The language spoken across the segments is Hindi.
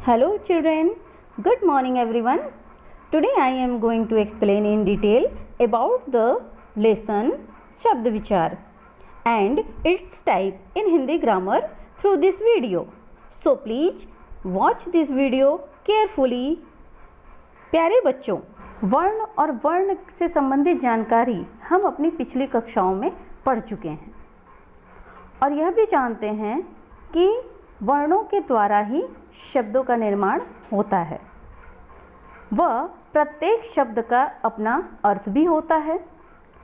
Hello children, good morning everyone. Today I am going to explain in detail about the lesson Shabd Vichar and its type in Hindi grammar through this video. So please watch this video carefully. प्यारे बच्चों, वर्ण और वर्ण से संबंधित जानकारी हम अपनी पिछली कक्षाओं में पढ़ चुके हैं और यह भी जानते हैं कि वर्णों के द्वारा ही शब्दों का निर्माण होता है। वह प्रत्येक शब्द का अपना अर्थ भी होता है,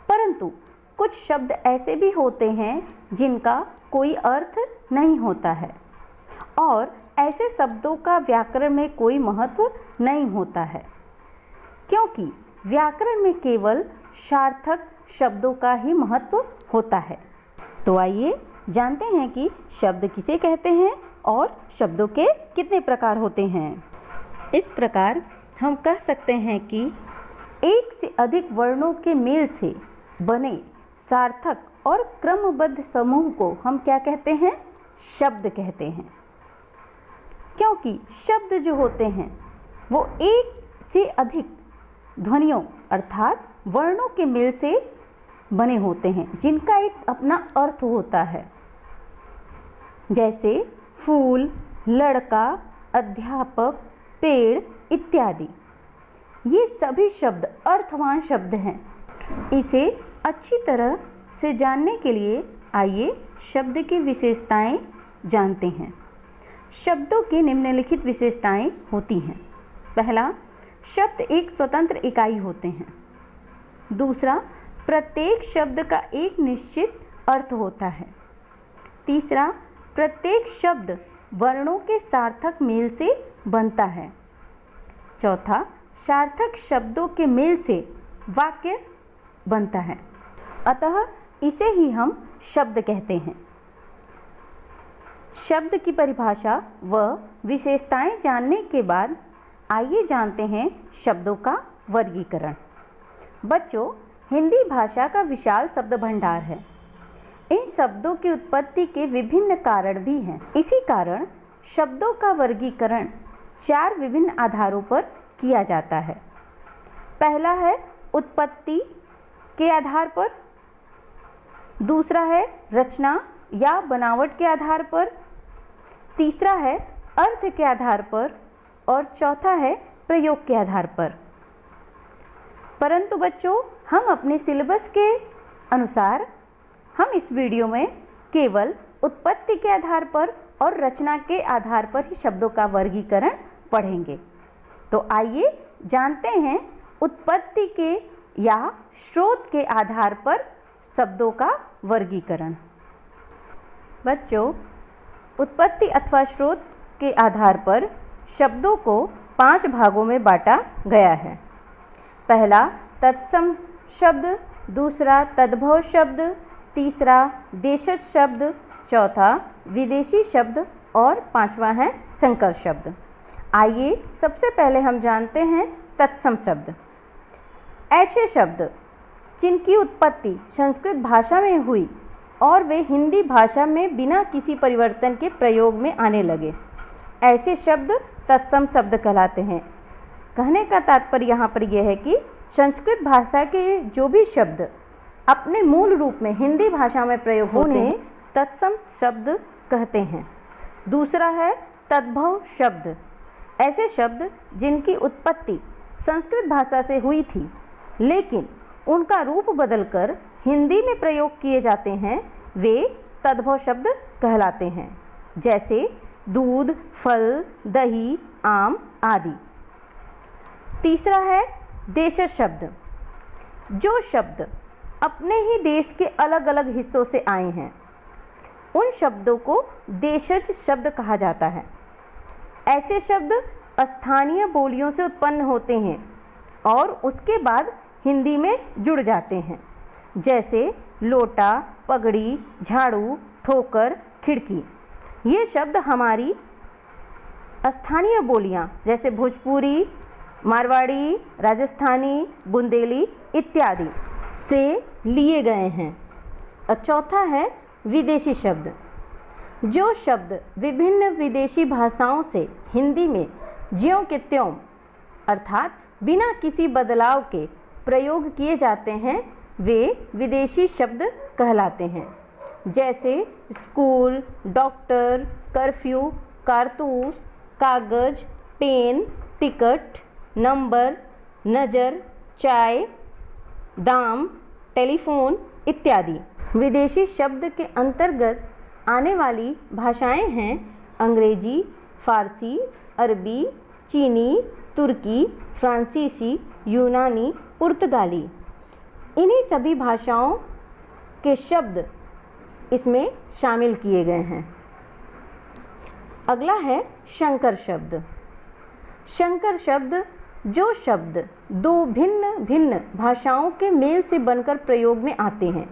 परंतु कुछ शब्द ऐसे भी होते हैं जिनका कोई अर्थ नहीं होता है और ऐसे शब्दों का व्याकरण में कोई महत्व नहीं होता है, क्योंकि व्याकरण में केवल सार्थक शब्दों का ही महत्व होता है। तो आइए जानते हैं कि शब्द किसे कहते हैं और शब्दों के कितने प्रकार होते हैं। इस प्रकार हम कह सकते हैं कि एक से अधिक वर्णों के मेल से बने सार्थक और क्रमबद्ध समूह को हम क्या कहते हैं? शब्द कहते हैं। क्योंकि शब्द जो होते हैं वो एक से अधिक ध्वनियों अर्थात वर्णों के मेल से बने होते हैं जिनका एक अपना अर्थ होता है, जैसे फूल, लड़का, अध्यापक, पेड़ इत्यादि। ये सभी शब्द अर्थवान शब्द हैं। इसे अच्छी तरह से जानने के लिए आइए शब्द की विशेषताएं जानते हैं। शब्दों की निम्नलिखित विशेषताएं होती हैं। पहला, शब्द एक स्वतंत्र इकाई होते हैं। दूसरा, प्रत्येक शब्द का एक निश्चित अर्थ होता है। तीसरा, प्रत्येक शब्द वर्णों के सार्थक मेल से बनता है। चौथा, सार्थक शब्दों के मेल से वाक्य बनता है, अतः इसे ही हम शब्द कहते हैं। शब्द की परिभाषा व विशेषताएं जानने के बाद आइए जानते हैं शब्दों का वर्गीकरण। बच्चों, हिंदी भाषा का विशाल शब्द भंडार है। इन शब्दों की उत्पत्ति के विभिन्न कारण भी हैं। इसी कारण शब्दों का वर्गीकरण 4 विभिन्न आधारों पर किया जाता है। पहला है उत्पत्ति के आधार पर, दूसरा है रचना या बनावट के आधार पर, तीसरा है अर्थ के आधार पर और चौथा है प्रयोग के आधार पर। परंतु बच्चों, हम अपने सिलेबस के अनुसार हम इस वीडियो में केवल उत्पत्ति के आधार पर और रचना के आधार पर ही शब्दों का वर्गीकरण पढ़ेंगे। तो आइए जानते हैं उत्पत्ति के या स्रोत के आधार पर शब्दों का वर्गीकरण। बच्चों, उत्पत्ति अथवा स्रोत के आधार पर शब्दों को 5 भागों में बांटा गया है। पहला तत्सम शब्द, दूसरा तद्भव शब्द, तीसरा देशज शब्द, चौथा विदेशी शब्द और पांचवा है संकर शब्द। आइए सबसे पहले हम जानते हैं तत्सम शब्द। ऐसे शब्द जिनकी उत्पत्ति संस्कृत भाषा में हुई और वे हिंदी भाषा में बिना किसी परिवर्तन के प्रयोग में आने लगे, ऐसे शब्द तत्सम शब्द कहलाते हैं। कहने का तात्पर्य यहाँ पर यह है कि संस्कृत भाषा के जो भी शब्द अपने मूल रूप में हिंदी भाषा में प्रयोग होते हैं तत्सम शब्द कहते हैं। दूसरा है तद्भव शब्द। ऐसे शब्द जिनकी उत्पत्ति संस्कृत भाषा से हुई थी लेकिन उनका रूप बदलकर हिंदी में प्रयोग किए जाते हैं, वे तद्भव शब्द कहलाते हैं, जैसे दूध, फल, दही, आम आदि। तीसरा है देशज शब्द। जो शब्द अपने ही देश के अलग अलग हिस्सों से आए हैं उन शब्दों को देशज शब्द कहा जाता है। ऐसे शब्द स्थानीय बोलियों से उत्पन्न होते हैं और उसके बाद हिंदी में जुड़ जाते हैं, जैसे लोटा, पगड़ी, झाड़ू, ठोकर, खिड़की। ये शब्द हमारी स्थानीय बोलियां जैसे भोजपुरी, मारवाड़ी, राजस्थानी, बुंदेली इत्यादि से लिए गए हैं। और चौथा है विदेशी शब्द। जो शब्द विभिन्न विदेशी भाषाओं से हिंदी में ज्यों के त्यों अर्थात बिना किसी बदलाव के प्रयोग किए जाते हैं वे विदेशी शब्द कहलाते हैं। जैसे स्कूल, डॉक्टर, कर्फ्यू, कारतूस, कागज, पेन, टिकट, नंबर, नज़र, चाय, दाम, टेलीफोन इत्यादि। विदेशी शब्द के अंतर्गत आने वाली भाषाएं हैं अंग्रेजी, फारसी, अरबी, चीनी, तुर्की, फ्रांसीसी, यूनानी, पुर्तगाली। इन्हीं सभी भाषाओं के शब्द इसमें शामिल किए गए हैं। अगला है संकर शब्द। संकर शब्द जो शब्द दो भिन्न भिन्न भाषाओं के मेल से बनकर प्रयोग में आते हैं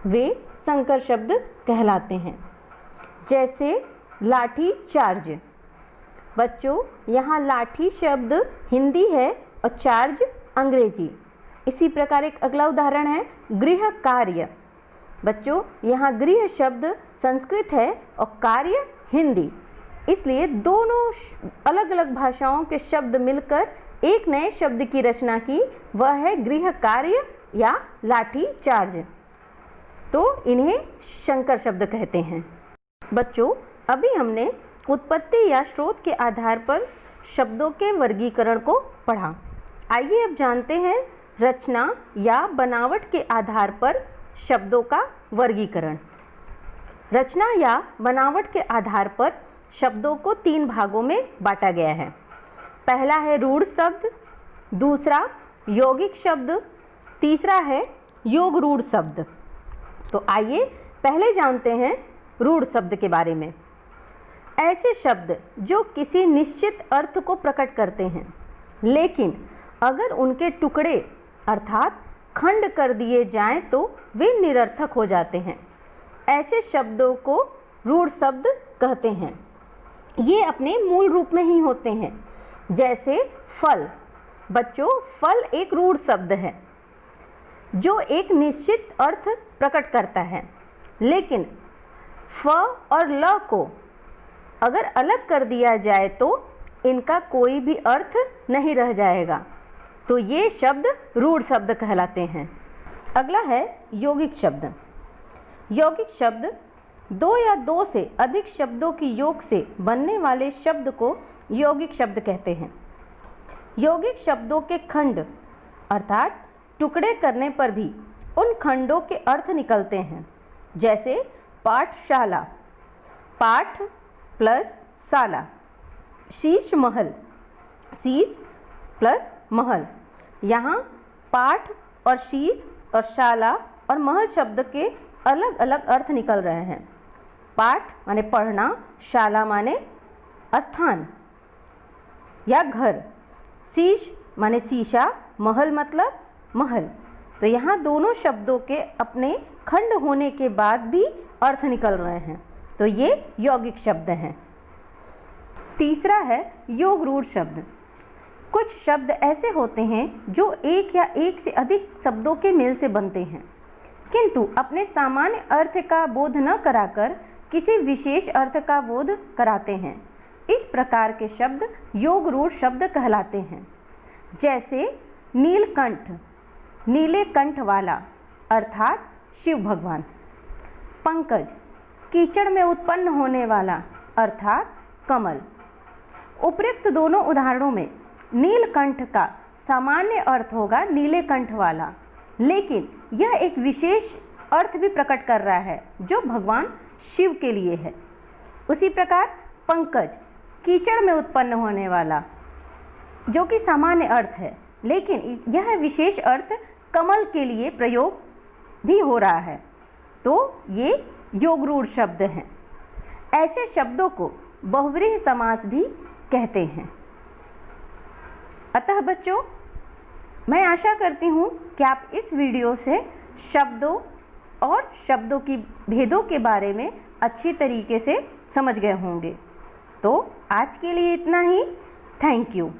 वे संकर शब्द कहलाते हैं। जैसे लाठी चार्ज। बच्चों, यहाँ लाठी शब्द हिंदी है और चार्ज अंग्रेजी। इसी प्रकार एक अगला उदाहरण है गृह कार्य। बच्चों, यहाँ गृह शब्द संस्कृत है और कार्य हिंदी, इसलिए दोनों अलग अलग भाषाओं के शब्द मिलकर एक नए शब्द की रचना की, वह है गृह कार्य या लाठी चार्ज। तो इन्हें संकर शब्द कहते हैं। बच्चों, अभी हमने उत्पत्ति या स्रोत के आधार पर शब्दों के वर्गीकरण को पढ़ा। आइए अब जानते हैं रचना या बनावट के आधार पर शब्दों का वर्गीकरण। रचना या बनावट के आधार पर शब्दों को 3 भागों में बांटा गया है। पहला है रूढ़ शब्द, दूसरा यौगिक शब्द, तीसरा है योग रूढ़ शब्द। तो आइए पहले जानते हैं रूढ़ शब्द के बारे में। ऐसे शब्द जो किसी निश्चित अर्थ को प्रकट करते हैं, लेकिन अगर उनके टुकड़े अर्थात खंड कर दिए जाएं तो वे निरर्थक हो जाते हैं। ऐसे शब्दों को रूढ़ शब्द कहते हैं। ये अपने मूल रूप में ही होते हैं। जैसे फल। बच्चों, फल एक रूढ़ शब्द है जो एक निश्चित अर्थ प्रकट करता है, लेकिन फ और ल को अगर अलग कर दिया जाए तो इनका कोई भी अर्थ नहीं रह जाएगा, तो ये शब्द रूढ़ शब्द कहलाते हैं। अगला है यौगिक शब्द। यौगिक शब्द 2 या 2 से अधिक शब्दों की योग से बनने वाले शब्द को यौगिक शब्द कहते हैं। यौगिक शब्दों के खंड अर्थात टुकड़े करने पर भी उन खंडों के अर्थ निकलते हैं। जैसे पाठशाला, पाठ प्लस शाला, शीश महल, शीश प्लस महल। यहाँ पाठ और शीश और शाला और महल शब्द के अलग अलग अर्थ निकल रहे हैं। पाठ माने पढ़ना, शाला माने स्थान या घर, शीश माने शीशा, महल मतलब महल। तो यहाँ दोनों शब्दों के अपने खंड होने के बाद भी अर्थ निकल रहे हैं, तो ये यौगिक शब्द हैं। तीसरा है योग रूढ़ शब्द। कुछ शब्द ऐसे होते हैं जो एक या एक से अधिक शब्दों के मेल से बनते हैं, किंतु अपने सामान्य अर्थ का बोध न कराकर किसी विशेष अर्थ का बोध कराते हैं। इस प्रकार के शब्द योग रूढ़ शब्द कहलाते हैं। जैसे नीलकंठ, नीले कंठ वाला अर्थात शिव भगवान। पंकज, कीचड़ में उत्पन्न होने वाला अर्थात कमल। उपयुक्त दोनों उदाहरणों में नीलकंठ का सामान्य अर्थ होगा नीले कंठ वाला, लेकिन यह एक विशेष अर्थ भी प्रकट कर रहा है जो भगवान शिव के लिए है। उसी प्रकार पंकज, कीचड़ में उत्पन्न होने वाला, जो कि सामान्य अर्थ है, लेकिन यह विशेष अर्थ कमल के लिए प्रयोग भी हो रहा है, तो ये योग रूढ़ शब्द हैं। ऐसे शब्दों को बहुव्रीहि समास भी कहते हैं। अतः बच्चों, मैं आशा करती हूँ कि आप इस वीडियो से शब्दों और शब्दों की भेदों के बारे में अच्छी तरीके से समझ गए होंगे। तो आज के लिए इतना ही। Thank you.